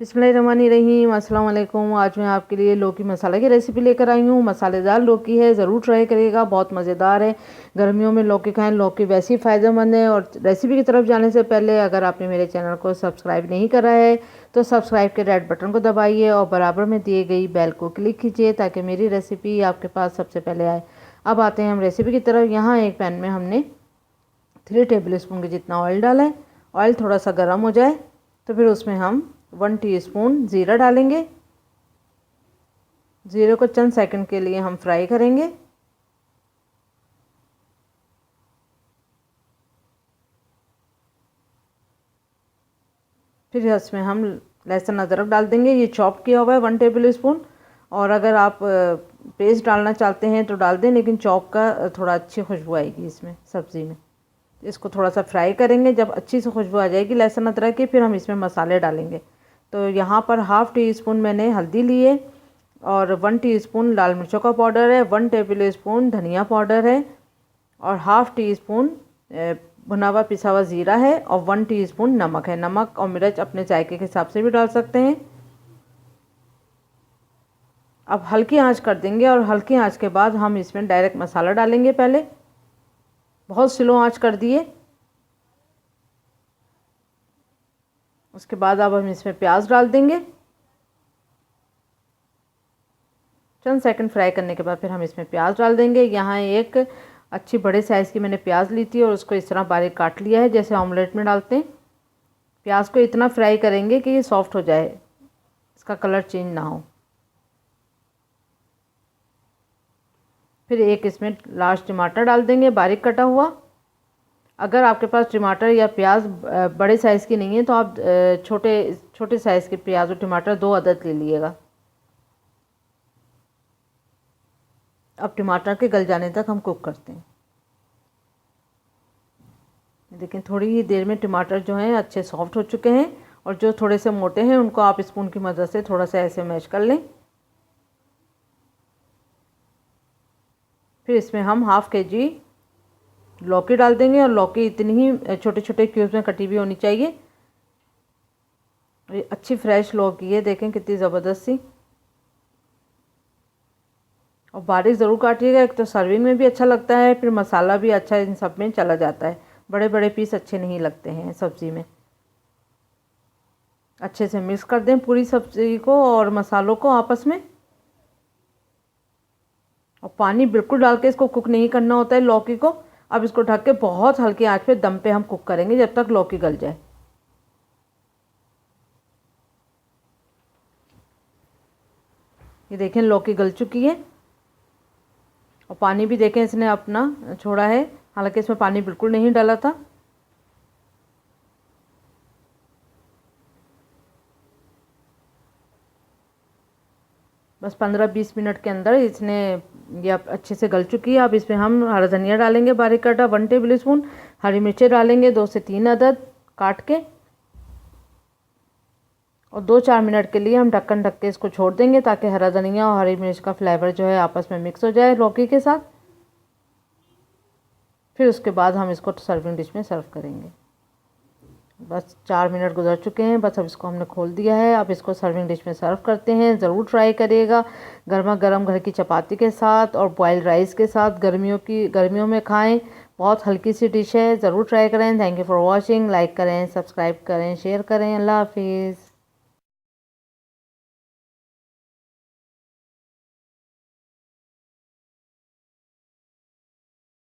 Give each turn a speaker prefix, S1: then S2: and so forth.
S1: बिस्मिल्लाहिर्रहमानिर्रहीम, अस्सलाम वालेकुम। आज मैं आपके लिए लौकी मसाला की रेसिपी लेकर आई हूँ। मसालेदार लौकी है, ज़रूर ट्राई करिएगा, बहुत मज़ेदार है। गर्मियों में लौकी खाएं, लौकी वैसे ही फ़ायदेमंद है। और रेसिपी की तरफ जाने से पहले अगर आपने मेरे चैनल को सब्सक्राइब नहीं करा है तो सब्सक्राइब के रेड बटन को दबाइए और बराबर में दिए गई बेल को क्लिक कीजिए ताकि मेरी रेसिपी आपके पास सबसे पहले आए। अब आते हैं हम रेसिपी की तरफ। यहाँ एक पैन में हमने 3 टेबल स्पून के जितना ऑयल डाला है। ऑयल थोड़ा सा गर्म हो जाए तो फिर उसमें हम 1 टीस्पून ज़ीरा डालेंगे। ज़ीरे को चंद सेकंड के लिए हम फ्राई करेंगे। फिर इसमें हम लहसुन अदरक डाल देंगे। ये चॉप किया हुआ है 1 टेबल स्पून। और अगर आप पेस्ट डालना चाहते हैं तो डाल दें, लेकिन चॉप का थोड़ा अच्छी खुशबू आएगी इसमें सब्ज़ी में। इसको थोड़ा सा फ्राई करेंगे। जब अच्छी सी खुशबू आ जाएगी लहसुन अदरक की, फिर हम इसमें मसाले डालेंगे। तो यहाँ पर हाफ़ टी स्पून मैंने हल्दी लिए और 1 टीस्पून लाल मिर्चों का पाउडर है, 1 टेबल स्पून धनिया पाउडर है और हाफ़ टी स्पून भुना हुआ पिसा हुआ ज़ीरा है और 1 टीस्पून नमक है। नमक और मिर्च अपने जायके के हिसाब से भी डाल सकते हैं। अब हल्की आंच कर देंगे और हल्की आंच के बाद हम इसमें डायरेक्ट मसाला डालेंगे। पहले बहुत स्लो आंच कर दिए। उसके बाद अब हम इसमें प्याज डाल देंगे। चंद सेकंड फ्राई करने के बाद फिर हम इसमें प्याज डाल देंगे। यहाँ एक अच्छी बड़े साइज़ की मैंने प्याज ली थी और उसको इस तरह बारीक काट लिया है, जैसे ऑमलेट में डालते हैं। प्याज को इतना फ्राई करेंगे कि ये सॉफ्ट हो जाए, इसका कलर चेंज ना हो। फिर एक इसमें लार्ज टमाटर डाल देंगे, बारीक कटा हुआ। अगर आपके पास टमाटर या प्याज बड़े साइज़ की नहीं है तो आप छोटे साइज़ के प्याज और टमाटर 2 अदद ले लीजिएगा। अब टमाटर के गल जाने तक हम कुक करते हैं। लेकिन थोड़ी ही देर में टमाटर जो हैं अच्छे सॉफ्ट हो चुके हैं और जो थोड़े से मोटे हैं उनको आप स्पून की मदद से थोड़ा सा ऐसे मैश कर लें। फिर इसमें हम हाफ़ केजी लौकी डाल देंगे और लौकी इतनी ही छोटे छोटे क्यूब्स में कटी हुई होनी चाहिए। ये अच्छी फ्रेश लौकी है, देखें कितनी ज़बरदस्त सी। और बारीक ज़रूर काटिएगा, एक तो सर्विंग में भी अच्छा लगता है, फिर मसाला भी अच्छा इन सब में चला जाता है। बड़े बड़े पीस अच्छे नहीं लगते हैं सब्ज़ी में। अच्छे से मिक्स कर दें पूरी सब्ज़ी को और मसालों को आपस में। और पानी बिल्कुल डाल के इसको कुक नहीं करना होता है लौकी को। अब इसको ढक के बहुत हल्की आंच पे दम पे हम कुक करेंगे जब तक लौकी गल जाए। ये देखें लौकी गल चुकी है और पानी भी देखें इसने अपना छोड़ा है, हालांकि इसमें पानी बिल्कुल नहीं डाला था। बस 15-20 मिनट के अंदर इसने ये अच्छे से गल चुकी है। अब इसमें हम हरा धनिया डालेंगे बारीक काटा 1 टेबल स्पून, हरी मिर्चें डालेंगे 2 से 3 अदद काट के और 2-4 मिनट के लिए हम ढक्कन ढक के इसको छोड़ देंगे ताकि हरा धनिया और हरी मिर्च का फ्लेवर जो है आपस में मिक्स हो जाए लौकी के साथ। फिर उसके बाद हम इसको सर्विंग डिश में सर्व करेंगे। बस 4 मिनट गुजर चुके हैं, बस अब इसको हमने खोल दिया है। अब इसको सर्विंग डिश में सर्व करते हैं। ज़रूर ट्राई करिएगा, गर्मा गर्म घर की चपाती के साथ और बॉइल्ड राइस के साथ गर्मियों में खाएं। बहुत हल्की सी डिश है, ज़रूर ट्राई करें। Thank you for watching. Like करें, सब्सक्राइब करें, शेयर करें। अल्लाह हाफिज़।